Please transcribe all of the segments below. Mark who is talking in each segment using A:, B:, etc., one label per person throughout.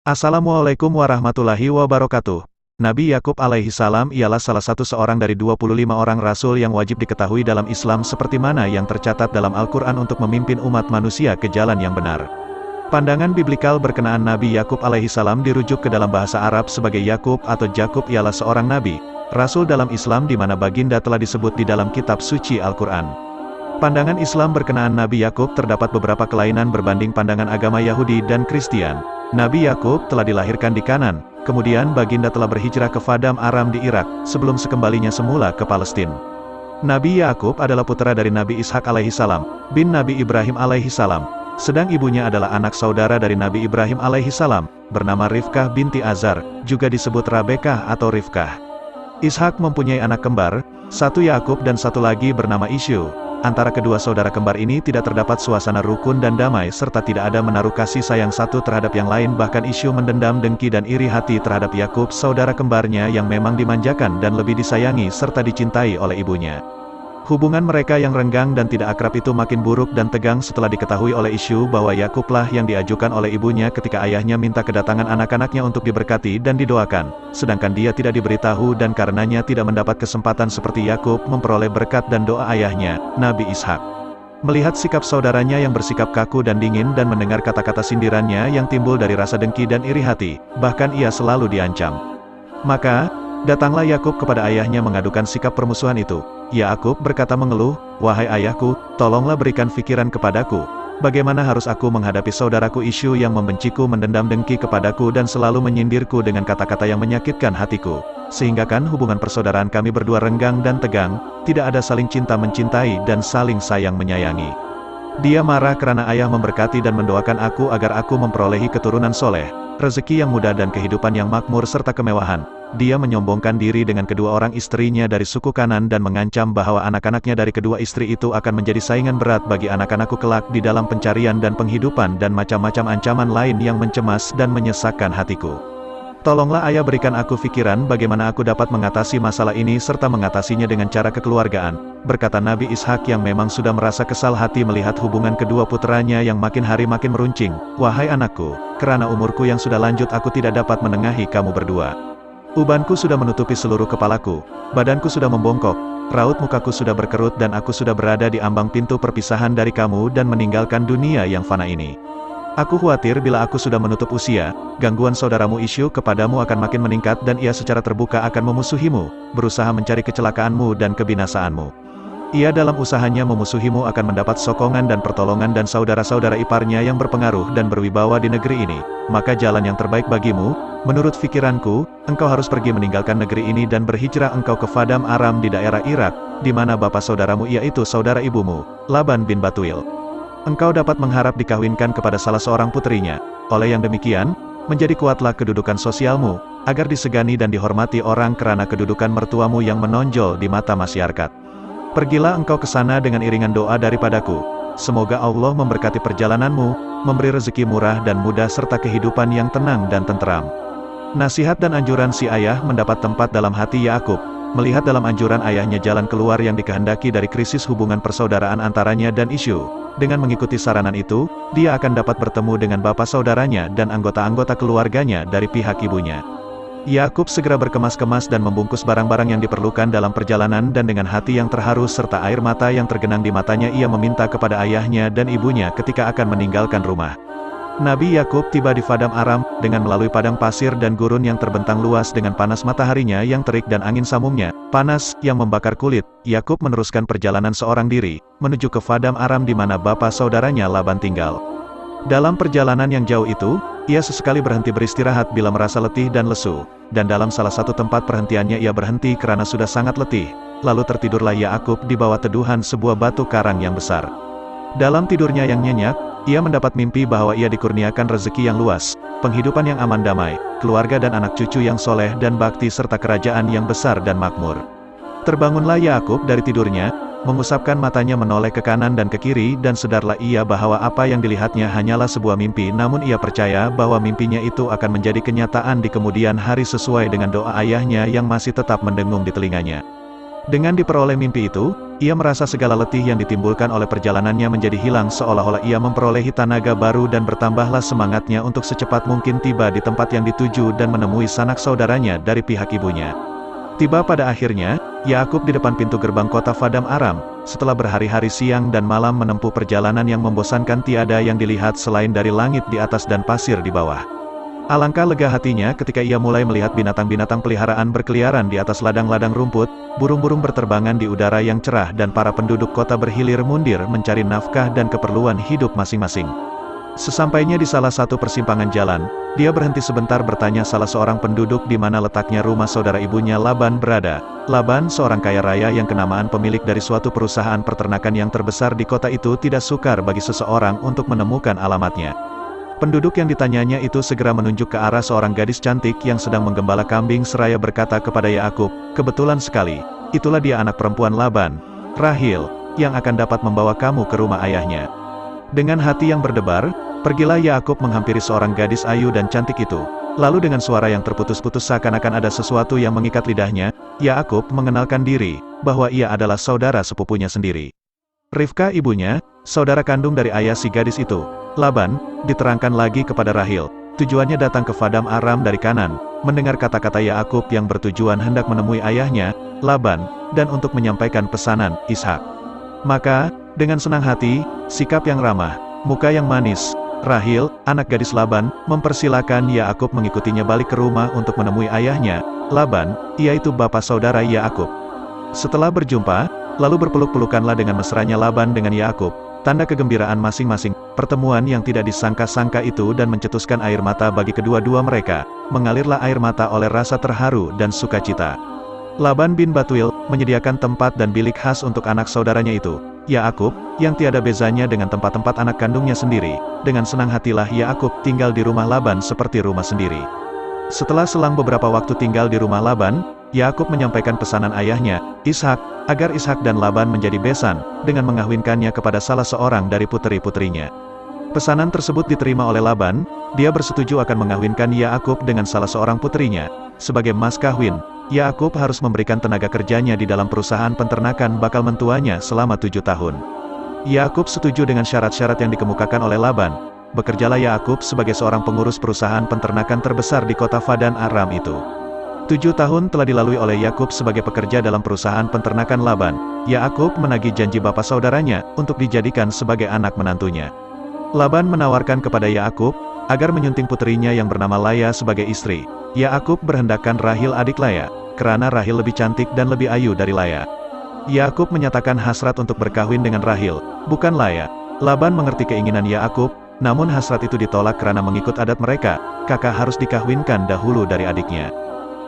A: Assalamualaikum warahmatullahi wabarakatuh. Nabi Yakub alaihi salam ialah salah satu seorang dari 25 orang rasul yang wajib diketahui dalam Islam seperti mana yang tercatat dalam Al-Quran untuk memimpin umat manusia ke jalan yang benar. Pandangan biblikal berkenaan Nabi Yakub alaihi salam dirujuk ke dalam bahasa Arab sebagai Yakub atau Jakub ialah seorang nabi, rasul dalam Islam di mana baginda telah disebut di dalam kitab suci Al-Quran. Pandangan Islam berkenaan Nabi Yakub terdapat beberapa kelainan berbanding pandangan agama Yahudi dan Kristian. Nabi Yakub telah dilahirkan di Kanan, kemudian baginda telah berhijrah ke Padang Aram di Irak, sebelum sekembalinya semula ke Palestina. Nabi Yakub adalah putra dari Nabi Ishak alaihi salam, bin Nabi Ibrahim alaihi salam, sedang ibunya adalah anak saudara dari Nabi Ibrahim alaihi salam, bernama Rifkah binti Azar, juga disebut Rabekah atau Rifkah. Ishak mempunyai anak kembar, satu Yakub dan satu lagi bernama Isyu. Antara kedua saudara kembar ini tidak terdapat suasana rukun dan damai serta tidak ada menaruh kasih sayang satu terhadap yang lain, bahkan Isyu mendendam dengki dan iri hati terhadap Yakub saudara kembarnya yang memang dimanjakan dan lebih disayangi serta dicintai oleh ibunya. Hubungan mereka yang renggang dan tidak akrab itu makin buruk dan tegang setelah diketahui oleh Isyu bahwa Yakublah yang diajukan oleh ibunya ketika ayahnya minta kedatangan anak-anaknya untuk diberkati dan didoakan, sedangkan dia tidak diberitahu dan karenanya tidak mendapat kesempatan seperti Yakub memperoleh berkat dan doa ayahnya, Nabi Ishak. Melihat sikap saudaranya yang bersikap kaku dan dingin dan mendengar kata-kata sindirannya yang timbul dari rasa dengki dan iri hati, bahkan ia selalu diancam. Maka, datanglah Yakub kepada ayahnya mengadukan sikap permusuhan itu. Yakub berkata mengeluh, "Wahai ayahku, tolonglah berikan fikiran kepadaku. Bagaimana harus aku menghadapi saudaraku Isyu yang membenciku, mendendam dengki kepadaku dan selalu menyindirku dengan kata-kata yang menyakitkan hatiku. Sehingga kan hubungan persaudaraan kami berdua renggang dan tegang, tidak ada saling cinta mencintai dan saling sayang menyayangi. Dia marah karena ayah memberkati dan mendoakan aku agar aku memperolehi keturunan soleh, rezeki yang mudah dan kehidupan yang makmur serta kemewahan. Dia menyombongkan diri dengan kedua orang istrinya dari suku Kanan dan mengancam bahwa anak-anaknya dari kedua istri itu akan menjadi saingan berat bagi anak-anakku kelak di dalam pencarian dan penghidupan dan macam-macam ancaman lain yang mencemas dan menyesakkan hatiku. Tolonglah ayah berikan aku fikiran bagaimana aku dapat mengatasi masalah ini serta mengatasinya dengan cara kekeluargaan," berkata Nabi Ishak yang memang sudah merasa kesal hati melihat hubungan kedua putranya yang makin hari makin meruncing. "Wahai anakku, karena umurku yang sudah lanjut aku tidak dapat menengahi kamu berdua. Ubanku sudah menutupi seluruh kepalaku, badanku sudah membongkok, raut mukaku sudah berkerut dan aku sudah berada di ambang pintu perpisahan dari kamu dan meninggalkan dunia yang fana ini. Aku khawatir bila aku sudah menutup usia, gangguan saudaramu Isyu kepadamu akan makin meningkat dan ia secara terbuka akan memusuhimu, berusaha mencari kecelakaanmu dan kebinasaanmu. Ia dalam usahanya memusuhimu akan mendapat sokongan dan pertolongan dan saudara-saudara iparnya yang berpengaruh dan berwibawa di negeri ini. Maka jalan yang terbaik bagimu, menurut fikiranku, engkau harus pergi meninggalkan negeri ini dan berhijrah engkau ke Padang Aram di daerah Irak, di mana bapak saudaramu yaitu saudara ibumu, Laban bin Batuil. Engkau dapat mengharap dikawinkan kepada salah seorang putrinya. Oleh yang demikian, menjadi kuatlah kedudukan sosialmu, agar disegani dan dihormati orang karena kedudukan mertuamu yang menonjol di mata masyarakat. Pergilah engkau ke sana dengan iringan doa daripadaku. Semoga Allah memberkati perjalananmu, memberi rezeki murah dan mudah serta kehidupan yang tenang dan tenteram." Nasihat dan anjuran si ayah mendapat tempat dalam hati Yakub. Melihat dalam anjuran ayahnya jalan keluar yang dikehendaki dari krisis hubungan persaudaraan antaranya dan Isyu, dengan mengikuti saranan itu, dia akan dapat bertemu dengan bapak saudaranya dan anggota-anggota keluarganya dari pihak ibunya. Yakub segera berkemas-kemas dan membungkus barang-barang yang diperlukan dalam perjalanan dan dengan hati yang terharu serta air mata yang tergenang di matanya ia meminta kepada ayahnya dan ibunya ketika akan meninggalkan rumah. Nabi Yakub tiba di Padang Aram, dengan melalui padang pasir dan gurun yang terbentang luas dengan panas mataharinya yang terik dan angin samumnya, panas, yang membakar kulit. Yakub meneruskan perjalanan seorang diri, menuju ke Padang Aram di mana bapa saudaranya Laban tinggal. Dalam perjalanan yang jauh itu, ia sesekali berhenti beristirahat bila merasa letih dan lesu, dan dalam salah satu tempat perhentiannya ia berhenti karena sudah sangat letih, lalu tertidurlah Yakub di bawah teduhan sebuah batu karang yang besar. Dalam tidurnya yang nyenyak, ia mendapat mimpi bahwa ia dikurniakan rezeki yang luas, penghidupan yang aman damai, keluarga dan anak cucu yang soleh dan bakti serta kerajaan yang besar dan makmur. Terbangunlah Yakub dari tidurnya, mengusapkan matanya menoleh ke kanan dan ke kiri dan sadarlah ia bahwa apa yang dilihatnya hanyalah sebuah mimpi, namun ia percaya bahwa mimpinya itu akan menjadi kenyataan di kemudian hari sesuai dengan doa ayahnya yang masih tetap mendengung di telinganya. Dengan diperoleh mimpi itu, ia merasa segala letih yang ditimbulkan oleh perjalanannya menjadi hilang seolah-olah ia memperolehi tenaga baru dan bertambahlah semangatnya untuk secepat mungkin tiba di tempat yang dituju dan menemui sanak saudaranya dari pihak ibunya. Tiba pada akhirnya, Yakub di depan pintu gerbang kota Paddan Aram, setelah berhari-hari siang dan malam menempuh perjalanan yang membosankan tiada yang dilihat selain dari langit di atas dan pasir di bawah. Alangkah lega hatinya ketika ia mulai melihat binatang-binatang peliharaan berkeliaran di atas ladang-ladang rumput, burung-burung berterbangan di udara yang cerah dan para penduduk kota berhilir mundir mencari nafkah dan keperluan hidup masing-masing. Sesampainya di salah satu persimpangan jalan, dia berhenti sebentar bertanya salah seorang penduduk di mana letaknya rumah saudara ibunya Laban berada. Laban, seorang kaya raya yang kenamaan pemilik dari suatu perusahaan peternakan yang terbesar di kota itu, tidak sukar bagi seseorang untuk menemukan alamatnya. Penduduk yang ditanyanya itu segera menunjuk ke arah seorang gadis cantik yang sedang menggembala kambing seraya berkata kepada Yakub, "Kebetulan sekali, itulah dia anak perempuan Laban, Rahil, yang akan dapat membawa kamu ke rumah ayahnya." Dengan hati yang berdebar, pergilah Yakub menghampiri seorang gadis ayu dan cantik itu. Lalu dengan suara yang terputus-putus seakan-akan ada sesuatu yang mengikat lidahnya, Yakub mengenalkan diri, bahwa ia adalah saudara sepupunya sendiri. Rivka ibunya, saudara kandung dari ayah si gadis itu. Laban, diterangkan lagi kepada Rahil, tujuannya datang ke Paddan Aram dari Kanan, mendengar kata-kata Yakub yang bertujuan hendak menemui ayahnya, Laban, dan untuk menyampaikan pesanan, Ishak. Maka, dengan senang hati, sikap yang ramah, muka yang manis, Rahil, anak gadis Laban, mempersilakan Yakub mengikutinya balik ke rumah untuk menemui ayahnya, Laban, yaitu bapa saudara Yakub. Setelah berjumpa, lalu berpeluk-pelukanlah dengan mesranya Laban dengan Yakub, tanda kegembiraan masing-masing. Pertemuan yang tidak disangka-sangka itu dan mencetuskan air mata bagi kedua-dua mereka, mengalirlah air mata oleh rasa terharu dan sukacita. Laban bin Batuil menyediakan tempat dan bilik khas untuk anak saudaranya itu, Yakub, yang tiada bezanya dengan tempat-tempat anak kandungnya sendiri. Dengan senang hatilah Yakub tinggal di rumah Laban seperti rumah sendiri. Setelah selang beberapa waktu tinggal di rumah Laban, Yakub menyampaikan pesanan ayahnya, Ishak, agar Ishak dan Laban menjadi besan, dengan mengahwinkannya kepada salah seorang dari puteri-puterinya. Pesanan tersebut diterima oleh Laban, dia bersetuju akan mengahwinkan Yakub dengan salah seorang puterinya. Sebagai mas kawin, Yakub harus memberikan tenaga kerjanya di dalam perusahaan peternakan bakal mentuanya selama 7 tahun. Yakub setuju dengan syarat-syarat yang dikemukakan oleh Laban. Bekerjalah Yakub sebagai seorang pengurus perusahaan peternakan terbesar di kota Paddan Aram itu. 7 tahun telah dilalui oleh Yakub sebagai pekerja dalam perusahaan peternakan Laban. Yakub menagih janji bapa saudaranya untuk dijadikan sebagai anak menantunya. Laban menawarkan kepada Yakub agar menyunting puterinya yang bernama Laya sebagai istri. Yakub berhendakkan Rahil adik Laya, karena Rahil lebih cantik dan lebih ayu dari Laya. Yakub menyatakan hasrat untuk berkahwin dengan Rahil, bukan Laya. Laban mengerti keinginan Yakub, namun hasrat itu ditolak karena mengikut adat mereka, kakak harus dikahwinkan dahulu dari adiknya.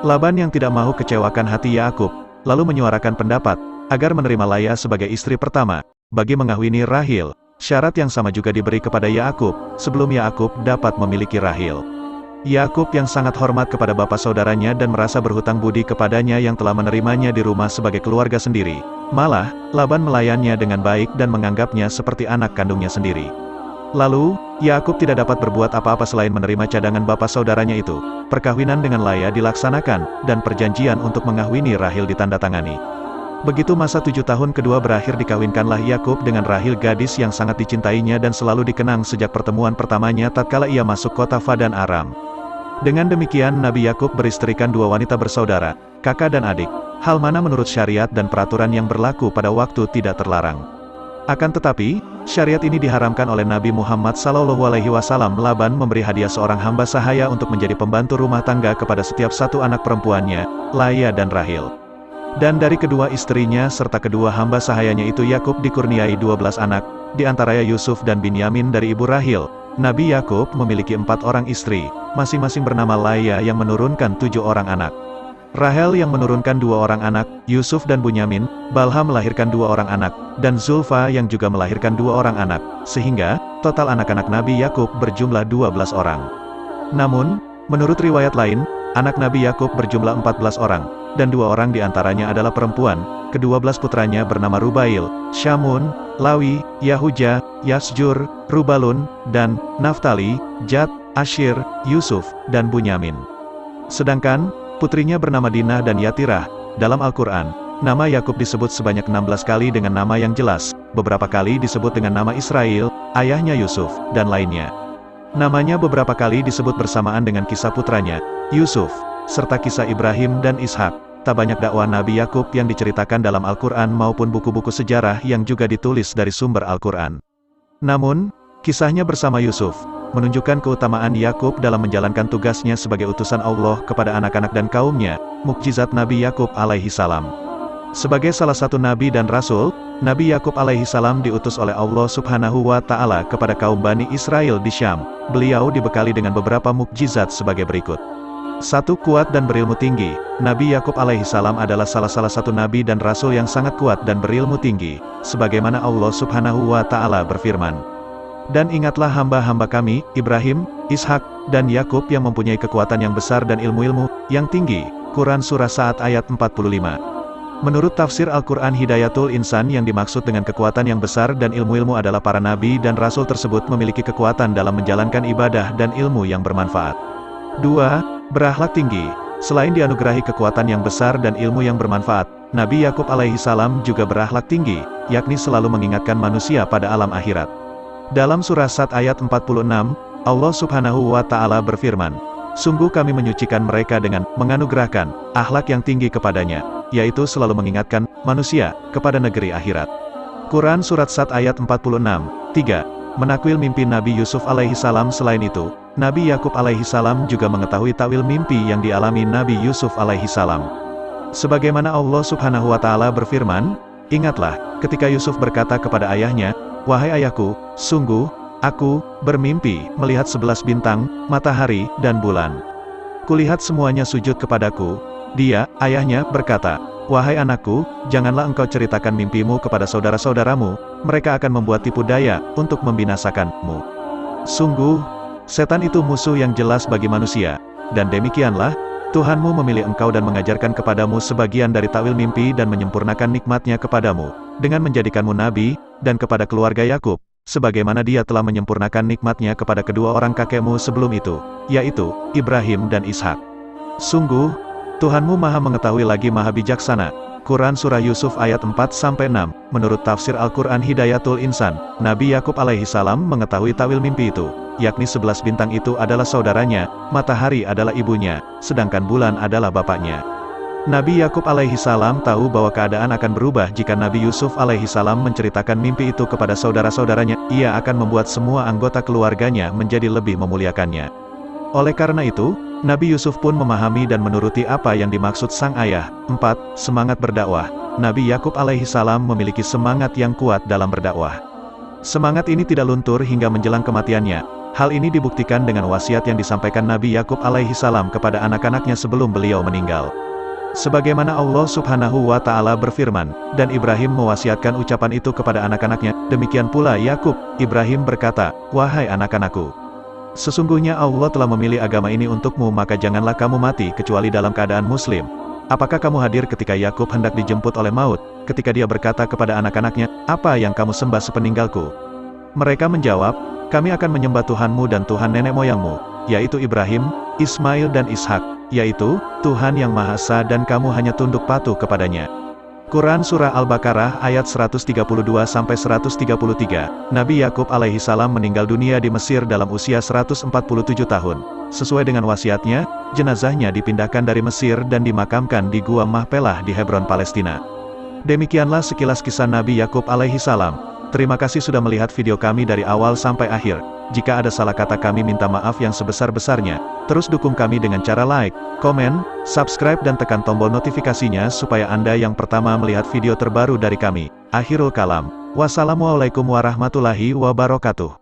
A: Laban yang tidak mau kecewakan hati Yakub, lalu menyuarakan pendapat agar menerima Laya sebagai istri pertama, bagi mengahwini Rahil. Syarat yang sama juga diberi kepada Yakub, sebelum Yakub dapat memiliki Rahil. Yakub yang sangat hormat kepada bapa saudaranya dan merasa berhutang budi kepadanya yang telah menerimanya di rumah sebagai keluarga sendiri. Malah, Laban melayannya dengan baik dan menganggapnya seperti anak kandungnya sendiri. Lalu, Yakub tidak dapat berbuat apa-apa selain menerima cadangan bapa saudaranya itu. Perkawinan dengan Laya dilaksanakan, dan perjanjian untuk mengahwini Rahil ditandatangani. Begitu masa 7 tahun kedua berakhir, dikawinkanlah Yakub dengan Rahil, gadis yang sangat dicintainya dan selalu dikenang sejak pertemuan pertamanya tatkala ia masuk kota Paddan Aram. Dengan demikian Nabi Yakub beristrikan 2 wanita bersaudara, kakak dan adik, hal mana menurut syariat dan peraturan yang berlaku pada waktu tidak terlarang. Akan tetapi, syariat ini diharamkan oleh Nabi Muhammad SAW. Laban memberi hadiah seorang hamba sahaya untuk menjadi pembantu rumah tangga kepada setiap satu anak perempuannya, Laya dan Rahil. Dan dari kedua istrinya serta kedua hamba sahayanya itu Yakub dikurniai 12 anak, di antaranya Yusuf dan Binyamin dari ibu Rahil. Nabi Yakub memiliki 4 orang istri, masing-masing bernama Laya yang menurunkan 7 orang anak, Rahel yang menurunkan 2 orang anak, Yusuf dan Bunyamin. Balha melahirkan 2 orang anak, dan Zulfa yang juga melahirkan 2 orang anak, sehingga total anak-anak Nabi Yakub berjumlah 12 orang. Namun, menurut riwayat lain, anak Nabi Yakub berjumlah 14 orang, dan 2 orang diantaranya adalah perempuan, kedua belas putranya bernama Rubail, Syamun, Lawi, Yahuja, Yasjur, Rubalun, dan Naftali, Gad, Asyir, Yusuf, dan Bunyamin. Sedangkan, putrinya bernama Dinah dan Yatirah. Dalam Al-Quran, nama Yakub disebut sebanyak 16 kali dengan nama yang jelas, beberapa kali disebut dengan nama Israel, ayahnya Yusuf, dan lainnya. Namanya beberapa kali disebut bersamaan dengan kisah putranya, Yusuf, serta kisah Ibrahim dan Ishak. Tak banyak dakwah Nabi Yakub yang diceritakan dalam Al-Quran maupun buku-buku sejarah yang juga ditulis dari sumber Al-Quran. Namun, kisahnya bersama Yusuf, menunjukkan keutamaan Yakub dalam menjalankan tugasnya sebagai utusan Allah kepada anak-anak dan kaumnya, mukjizat Nabi Yakub alaihi salam. Sebagai salah satu Nabi dan Rasul, Nabi Yakub alaihi salam diutus oleh Allah subhanahu wa ta'ala kepada kaum Bani Israel di Syam. Beliau dibekali dengan beberapa mukjizat sebagai berikut. 1. Kuat dan berilmu tinggi. Nabi Yakub alaihi salam adalah salah satu nabi dan rasul yang sangat kuat dan berilmu tinggi, sebagaimana Allah subhanahu wa ta'ala berfirman. Dan ingatlah hamba-hamba kami, Ibrahim, Ishak, dan Yakub yang mempunyai kekuatan yang besar dan ilmu-ilmu yang tinggi. Quran Surah Sa'ad ayat 45. Menurut tafsir Al-Quran Hidayatul Insan, yang dimaksud dengan kekuatan yang besar dan ilmu-ilmu adalah para nabi dan rasul tersebut memiliki kekuatan dalam menjalankan ibadah dan ilmu yang bermanfaat. 2. Berakhlak tinggi. Selain dianugerahi kekuatan yang besar dan ilmu yang bermanfaat, Nabi Yakub alaihi salam juga berakhlak tinggi, yakni selalu mengingatkan manusia pada alam akhirat. Dalam surah Sad ayat 46, Allah subhanahu wa ta'ala berfirman, "Sungguh kami menyucikan mereka dengan menganugerahkan akhlak yang tinggi kepadanya, yaitu selalu mengingatkan manusia kepada negeri akhirat." Quran Surat Sad ayat 46. 3. Menakwil mimpi Nabi Yusuf alaihi salam. Selain itu, Nabi Yakub alaihi salam juga mengetahui takwil mimpi yang dialami Nabi Yusuf alaihi salam. Sebagaimana Allah subhanahu wa ta'ala berfirman, "Ingatlah, ketika Yusuf berkata kepada ayahnya, 'Wahai ayahku, sungguh, aku bermimpi melihat 11 bintang, matahari, dan bulan. Kulihat semuanya sujud kepadaku.' Dia, ayahnya, berkata, 'Wahai anakku, janganlah engkau ceritakan mimpimu kepada saudara-saudaramu, mereka akan membuat tipu daya untuk membinasakanmu. Sungguh, setan itu musuh yang jelas bagi manusia, dan demikianlah, Tuhanmu memilih engkau dan mengajarkan kepadamu sebagian dari takwil mimpi dan menyempurnakan nikmatnya kepadamu, dengan menjadikanmu nabi, dan kepada keluarga Yakub, sebagaimana dia telah menyempurnakan nikmatnya kepada kedua orang kakekmu sebelum itu, yaitu, Ibrahim dan Ishak. Sungguh, Tuhanmu maha mengetahui lagi maha bijaksana." Quran Surah Yusuf ayat 4-6. Menurut tafsir Al-Quran Hidayatul Insan, Nabi Yakub alaihi salam mengetahui takwil mimpi itu, yakni 11 bintang itu adalah saudaranya, matahari adalah ibunya, sedangkan bulan adalah bapaknya. Nabi Yakub alaihi salam tahu bahwa keadaan akan berubah jika Nabi Yusuf alaihi salam menceritakan mimpi itu kepada saudara-saudaranya. Ia akan membuat semua anggota keluarganya menjadi lebih memuliakannya. Oleh karena itu, Nabi Yusuf pun memahami dan menuruti apa yang dimaksud sang ayah. 4. Semangat berdakwah. Nabi Yakub alaihi salam memiliki semangat yang kuat dalam berdakwah. Semangat ini tidak luntur hingga menjelang kematiannya. Hal ini dibuktikan dengan wasiat yang disampaikan Nabi Yakub alaihi salam kepada anak-anaknya sebelum beliau meninggal. Sebagaimana Allah subhanahu wa ta'ala berfirman, "Dan Ibrahim mewasiatkan ucapan itu kepada anak-anaknya, demikian pula Yakub." Ibrahim berkata, "Wahai anak-anakku, sesungguhnya Allah telah memilih agama ini untukmu, maka janganlah kamu mati kecuali dalam keadaan muslim." Apakah kamu hadir ketika Yakub hendak dijemput oleh maut, ketika dia berkata kepada anak-anaknya, "Apa yang kamu sembah sepeninggalku?" Mereka menjawab, "Kami akan menyembah Tuhanmu dan Tuhan nenek moyangmu, yaitu Ibrahim, Ismail dan Ishak, yaitu Tuhan yang Maha Esa, dan kamu hanya tunduk patuh kepadanya." Quran Surah Al-Baqarah ayat 132-133. Nabi Yakub alaihi salam meninggal dunia di Mesir dalam usia 147 tahun. Sesuai dengan wasiatnya, jenazahnya dipindahkan dari Mesir dan dimakamkan di Gua Mahpelah di Hebron, Palestina. Demikianlah sekilas kisah Nabi Yakub alaihi salam. Terima kasih sudah melihat video kami dari awal sampai akhir. Jika ada salah kata, kami minta maaf yang sebesar-besarnya. Terus dukung kami dengan cara like, komen, subscribe dan tekan tombol notifikasinya supaya Anda yang pertama melihat video terbaru dari kami. Akhirul kalam. Wassalamualaikum warahmatullahi wabarakatuh.